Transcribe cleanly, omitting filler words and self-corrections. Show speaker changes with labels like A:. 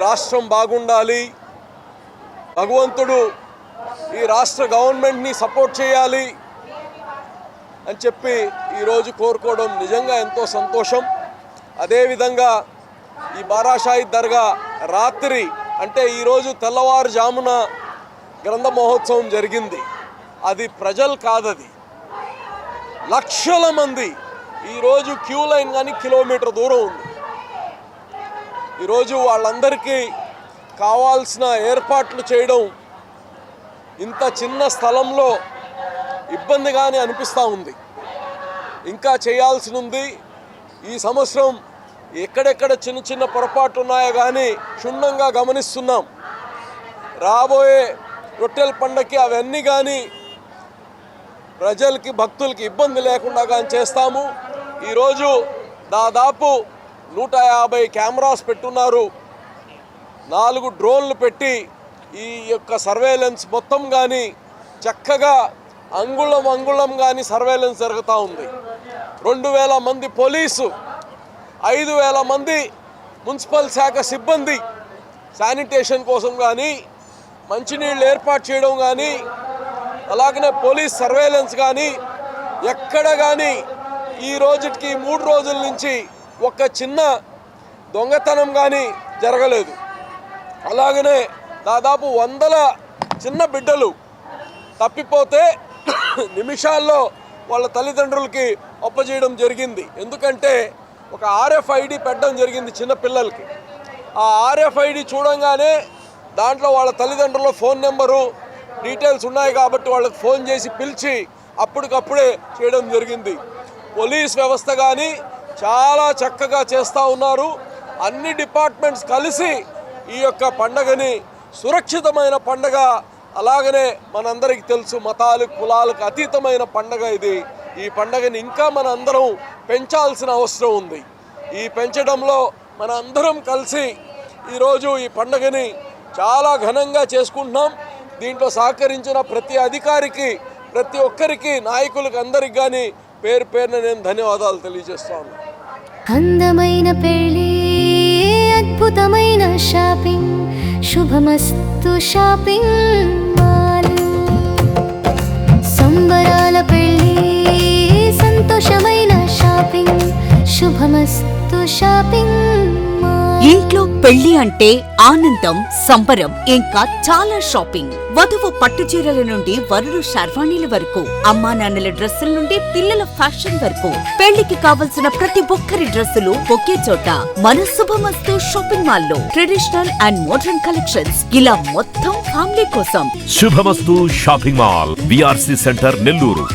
A: రాష్ట్రం బాగుండాలి, భగవంతుడు ఈ రాష్ట్ర గవర్నమెంట్ని సపోర్ట్ చేయాలి అని చెప్పి ఈరోజు కోరుకోవడం నిజంగా ఎంతో సంతోషం. అదేవిధంగా ఈ బారాషాయి దర్గా రాత్రి అంటే ఈరోజు తెల్లవారుజామున గ్రంథ మహోత్సవం జరిగింది. అది ప్రజలు కాదది, లక్షల మంది ఈరోజు క్యూ లైన్ కానీ కిలోమీటర్ దూరం ఉంది. ఈరోజు వాళ్ళందరికీ కావాల్సిన ఏర్పాట్లు చేయడం ఇంత చిన్న స్థలంలో ఇబ్బందిగానే అనిపిస్తూ ఉంది. ఇంకా చేయాల్సి ఉంది. ఈ సంవత్సరం ఎక్కడెక్కడ చిన్న చిన్న పొరపాట్లు ఉన్నాయో కానీ క్షుణ్ణంగా గమనిస్తున్నాం. రాబోయే రొట్టెల పండగకి అవన్నీ కానీ ప్రజలకి భక్తులకి ఇబ్బంది లేకుండా కానీ చేస్తాము. ఈరోజు దాదాపు 150 కెమెరాస్ పెట్టున్నారు, 4 డ్రోన్లు పెట్టి ఈ యొక్క సర్వేలెన్స్ మొత్తం కానీ చక్కగా అంగుళం కానీ సర్వేలెన్స్ జరుగుతూ ఉంది. 2000 మంది పోలీసు, 5000 మంది మున్సిపల్ శాఖ సిబ్బంది శానిటేషన్ కోసం కానీ, మంచినీళ్ళు ఏర్పాటు చేయడం కానీ, అలాగనే పోలీస్ సర్వేలెన్స్ కానీ ఎక్కడ కానీ ఈ రోజుకి 3 రోజుల నుంచి ఒక చిన్న దొంగతనం కానీ జరగలేదు. అలాగనే దాదాపు 100 చిన్న బిడ్డలు తప్పిపోతే నిమిషాల్లో వాళ్ళ తల్లిదండ్రులకి అప్పచేయడం జరిగింది. ఎందుకంటే ఒక RFID పెట్టడం జరిగింది చిన్న పిల్లలకి. ఆ RFID చూడంగానే దాంట్లో వాళ్ళ తల్లిదండ్రుల ఫోన్ నెంబరు డీటెయిల్స్ ఉన్నాయి కాబట్టి వాళ్ళకి ఫోన్ చేసి పిలిచి అప్పటికప్పుడే చేయడం జరిగింది. పోలీస్ వ్యవస్థ కానీ చాలా చక్కగా చేస్తూ ఉన్నారు. అన్ని డిపార్ట్మెంట్స్ కలిసి ఈ యొక్క పండగని సురక్షితమైన పండగ, అలాగనే మనందరికీ తెలుసు మతాలు కులాలకు అతీతమైన పండగ ఇది. ఈ పండగని ఇంకా మన అందరం పెంచాల్సిన అవసరం ఉంది. ఈ పెంచడంలో మన అందరం కలిసి ఈరోజు ఈ పండగని చాలా ఘనంగా చేసుకుంటున్నాం. దీంట్లో సహకరించిన ప్రతి అధికారికి, ప్రతి ఒక్కరికి, నాయకులకు అందరికి కానీ పేరు పేరున నేను ధన్యవాదాలు తెలియజేస్తాను.
B: అందమైన పెళ్లి, అద్భుతమైన షాపింగ్, శుభమస్తు షాపింగ్ మాల్. సంబరాల పెళ్లి, సంతోషమైన షాపింగ్, శుభమస్తు షాపింగ్ మాల్.
C: ఇంట్లో పెళ్లి అంటే ఆనందం, సంబరం, ఇంకా చాలా షాపింగ్. వధువు పట్టు చీరల నుండి వరుడు శర్వాణీల వరకు, అమ్మా నాన్నల డ్రెస్సుల నుండి పిల్లల ఫ్యాషన్ వరకు, పెళ్లికి కావలసిన ప్రతి ఒక్కరి డ్రెస్సులు ఒకే చోట మన శుభమస్తు షాపింగ్ మాల్ లో. ట్రెడిషనల్ అండ్ మోడర్న్ కలెక్షన్స్, ఇలా మొత్తం ఫ్యామిలీ కోసం.
D: శుభమస్తు shopping mall, BRC centre, Nellore.